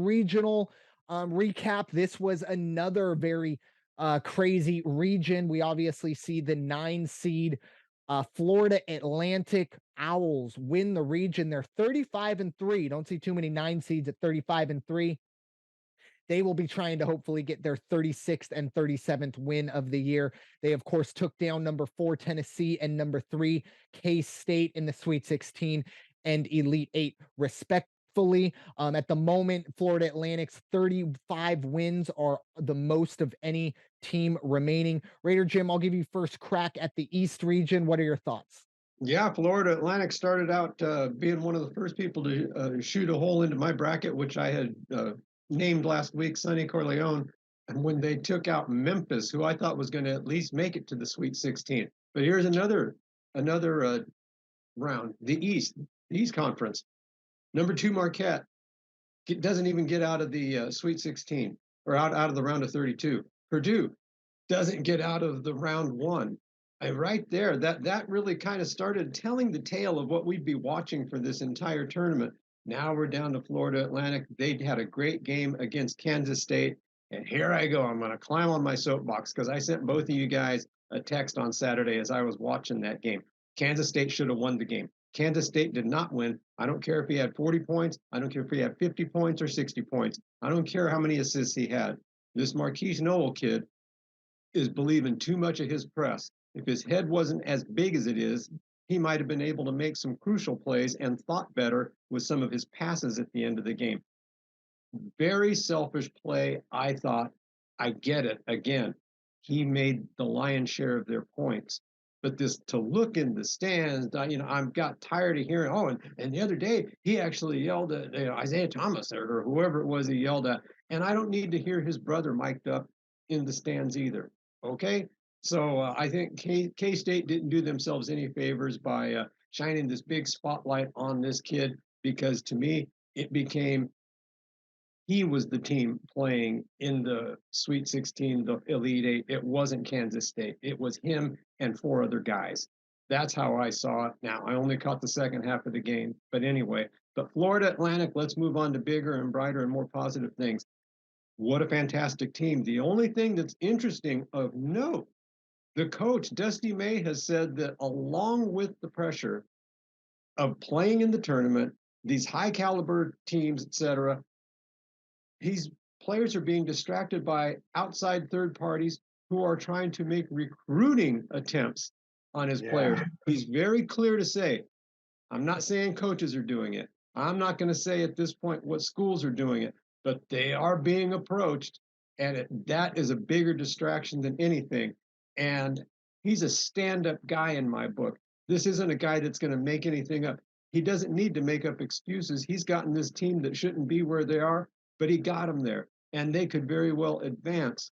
regional recap. This was another very crazy region. We obviously see the 9 seed Florida Atlantic Owls win the region. They're 35-3. Don't see too many 9 seeds at 35-3. They will be trying to hopefully get their 36th and 37th win of the year. They, of course, took down number 4 Tennessee and number 3 K-State in the Sweet 16 and Elite 8, respectively. At the moment, Florida Atlantic's 35 wins are the most of any team remaining. Raider Jim, I'll give you first crack at the East region. What are your thoughts? Yeah, Florida Atlantic started out being one of the first people to shoot a hole into my bracket, which I had named last week, Sonny Corleone. And when they took out Memphis, who I thought was going to at least make it to the Sweet 16. But here's another round, the East Conference. Number 2 Marquette doesn't even get out of the Sweet 16 or out of the round of 32. Purdue doesn't get out of the round 1. Right there, that really kind of started telling the tale of what we'd be watching for this entire tournament. Now we're down to Florida Atlantic. They had a great game against Kansas State. And here I go. I'm going to climb on my soapbox because I sent both of you guys a text on Saturday as I was watching that game. Kansas State should have won the game. Kansas State did not win. I don't care if he had 40 points. I don't care if he had 50 points or 60 points. I don't care how many assists he had. This Marquise Noel kid is believing too much of his press. If his head wasn't as big as it is, he might have been able to make some crucial plays and thought better with some of his passes at the end of the game. Very selfish play, I thought. I get it. Again, he made the lion's share of their points. But this to look in the stands, I've got tired of hearing, and the other day he actually yelled at Isaiah Thomas or whoever it was he yelled at. And I don't need to hear his brother mic'd up in the stands either. Okay? So I think K-State didn't do themselves any favors by shining this big spotlight on this kid because to me, it became he was the team playing in the Sweet 16, the Elite 8. It wasn't Kansas State. It was him and 4 other guys. That's how I saw it. Now, I only caught the second half of the game. But anyway, but Florida Atlantic, let's move on to bigger and brighter and more positive things. What a fantastic team. The only thing that's interesting of note, the coach, Dusty May, has said that along with the pressure of playing in the tournament, these high caliber teams, etc., these players are being distracted by outside third parties who are trying to make recruiting attempts on his players. He's very clear to say, I'm not saying coaches are doing it. I'm not going to say at this point what schools are doing it, but they are being approached, and that is a bigger distraction than anything. And he's a stand-up guy in my book. This isn't a guy that's going to make anything up. He doesn't need to make up excuses. He's gotten this team that shouldn't be where they are, but he got them there, and they could very well advance.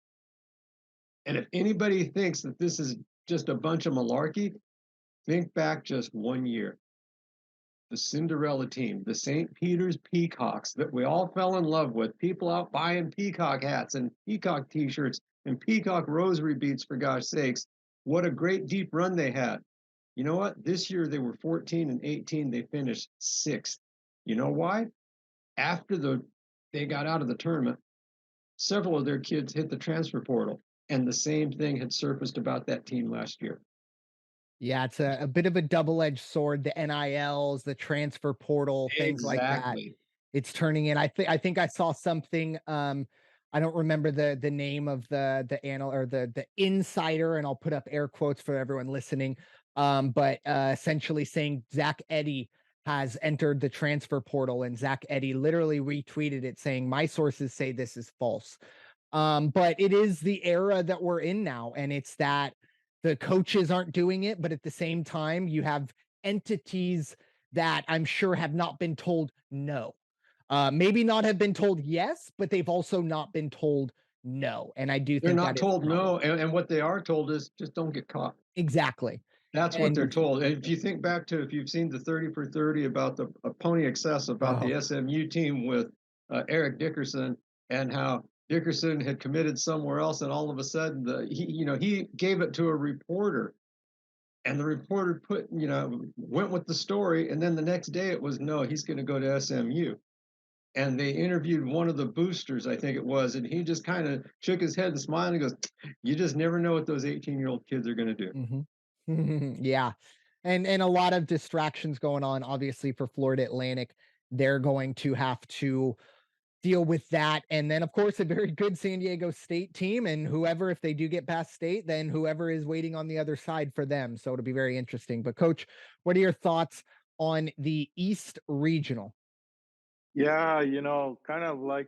And if anybody thinks that this is just a bunch of malarkey, think back just 1 year. The Cinderella team, the St. Peter's Peacocks that we all fell in love with, people out buying peacock hats and peacock t-shirts and peacock rosary beads, for gosh sakes. What a great deep run they had. You know what? This year they were 14-18. They finished 6th. You know why? After they got out of the tournament, several of their kids hit the transfer portal, and the same thing had surfaced about that team last year. Yeah, it's a bit of a double-edged sword, the NILs, the transfer portal, things like that. Exactly. It's turning in. I think I saw something, I don't remember the name of the anal or the insider, and I'll put up air quotes for everyone listening. But essentially saying Zach Edey has entered the transfer portal, and Zach Edey literally retweeted it saying, "My sources say this is false." But it is the era that we're in now, and it's that the coaches aren't doing it, but at the same time, you have entities that I'm sure have not been told no. Maybe not have been told yes, but they've also not been told no. And I do They're think not that is a told problem. no, and what they are told is just don't get caught. Exactly. That's what they're And told. And if you think back to if you've seen the 30 for 30 about the Pony Excess about the oh, SMU team with Eric Dickerson and how Dickerson had committed somewhere else, and all of a sudden he gave it to a reporter, and the reporter went with the story, and then the next day it was no, he's going to go to SMU. and they interviewed one of the boosters, I think it was, and he just kind of shook his head and smiled and goes, "You just never know what those 18-year-old kids are going to do." Mhm. Yeah. And a lot of distractions going on, obviously, for Florida Atlantic. They're going to have to deal with that. And then, of course, a very good San Diego State team. And whoever, if they do get past state, then whoever is waiting on the other side for them. So it'll be very interesting. But, Coach, what are your thoughts on the East Regional? Yeah, kind of like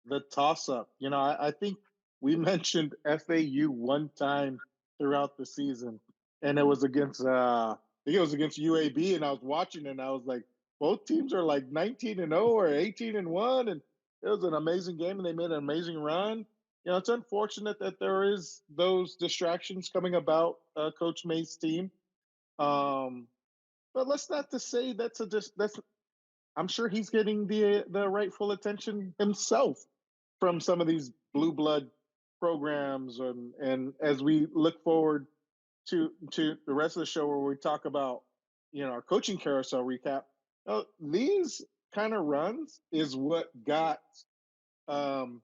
the toss up. I think we mentioned FAU one time throughout the season, and it was against I think it was against UAB, and I was watching and I was like, both teams are like 19-0 or 18-1, and it was an amazing game and they made an amazing run. It's unfortunate that there is those distractions coming about Coach May's team. Um, but let's not to say that's I'm sure he's getting the rightful attention himself from some of these blue blood programs, and as we look forward to the rest of the show where we talk about our coaching carousel recap. These kind of runs is what got um,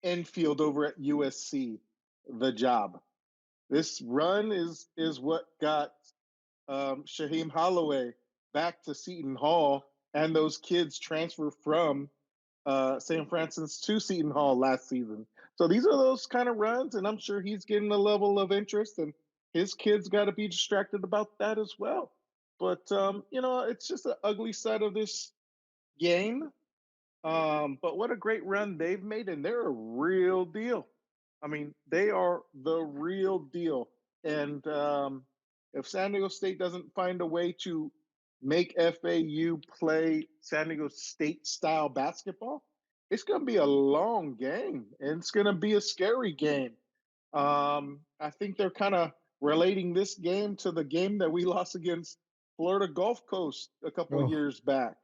Enfield over at USC the job. This run is what got Shaheem Holloway back to Seton Hall, and those kids transfer from St. Francis to Seton Hall last season. So these are those kind of runs, and I'm sure he's getting a level of interest, and his kids got to be distracted about that as well. But it's just an ugly side of this game. But what a great run they've made, and they're a real deal. I mean, they are the real deal. And if San Diego State doesn't find a way to make FAU play San Diego State style basketball, it's going to be a long game and it's going to be a scary game. I think they're kind of relating this game to the game that we lost against Florida Gulf Coast a couple Oh, years back,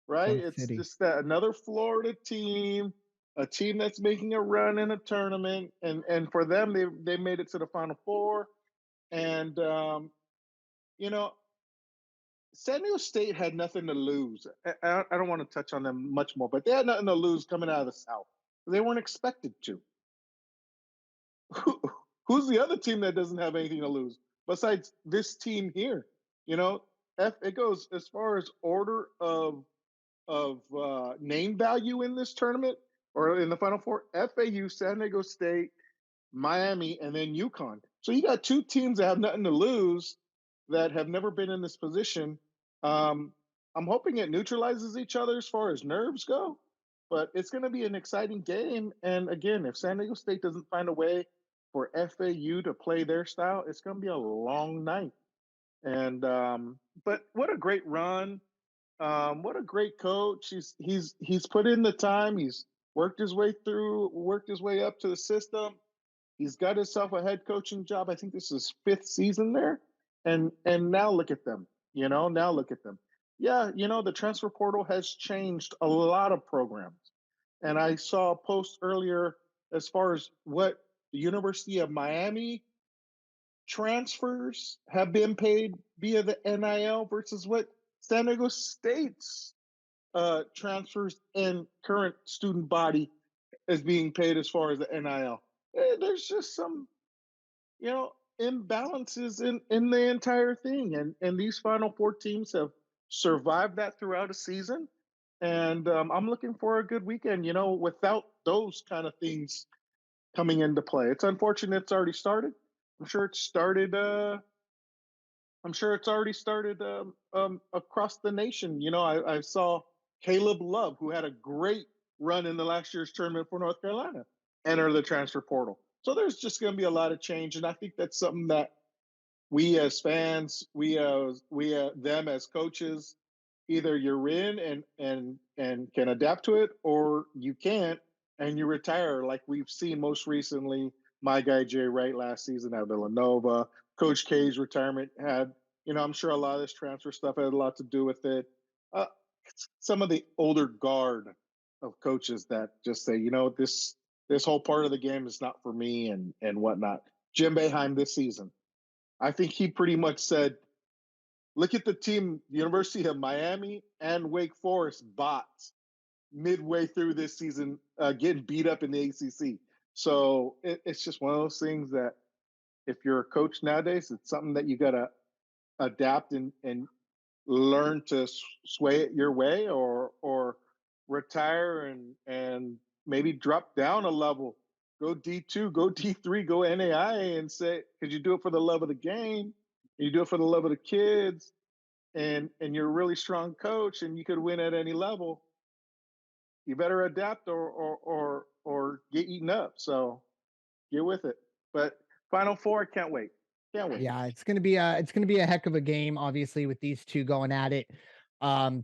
right? Gulf It's City. just that another Florida team, a team that's making a run in a tournament, and for them, they made it to the Final Four, and you know, San Diego State had nothing to lose. I don't want to touch on them much more, but they had nothing to lose coming out of the South. They weren't expected to. Who's the other team that doesn't have anything to lose besides this team here? You know, it goes as far as order of name value in this tournament or in the Final Four: FAU, San Diego State, Miami, and then UConn. So you got two teams that have nothing to lose that have never been in this position. Um, I'm hoping it neutralizes each other as far as nerves go, but it's going to be an exciting game. And again, if San Diego State doesn't find a way for FAU to play their style, it's going to be a long night. And but what a great run! What a great coach! He's put in the time. He's worked his way up to the system. He's got himself a head coaching job. I think this is his fifth season there, and now look at them. Now look at them. Yeah, the transfer portal has changed a lot of programs, and I saw a post earlier as far as what the University of Miami transfers have been paid via the NIL versus what San Diego State's transfers and current student body is being paid as far as the NIL. There's just some, imbalances in the entire thing, and these Final Four teams have survived that throughout a season. And I'm looking for a good weekend. Without those kind of things coming into play, it's unfortunate it's already started. I'm sure it started. I'm sure it's already started across the nation. I saw Caleb Love, who had a great run in the last year's tournament for North Carolina, enter the transfer portal. So there's just going to be a lot of change, and I think that's something that we as fans, we them as coaches, either you're in and can adapt to it, or you can't and you retire, like we've seen most recently. My guy Jay Wright last season at Villanova, Coach K's retirement had, I'm sure a lot of this transfer stuff had a lot to do with it. Uh, some of the older guard of coaches that just say, this whole part of the game is not for me and whatnot. Jim Boeheim this season, I think he pretty much said, look at the team, University of Miami and Wake Forest bought midway through this season getting beat up in the ACC. So it's just one of those things that if you're a coach nowadays, it's something that you got to adapt and learn to sway it your way, or retire and maybe drop down a level, go D2, go D3, go NAIA, and say, because you do it for the love of the game, you do it for the love of the kids, and you're a really strong coach and you could win at any level. You better adapt or get eaten up. So get with it. But Final Four, can't wait. Can't wait. Yeah, it's gonna be a heck of a game, obviously, with these two going at it.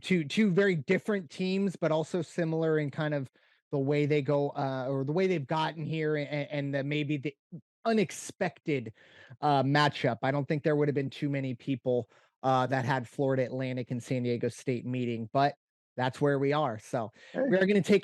Two very different teams, but also similar in kind of the way they go, or the way they've gotten here, and maybe the unexpected matchup. I don't think there would have been too many people that had Florida Atlantic and San Diego State meeting, but that's where we are. So we Hey, are going to take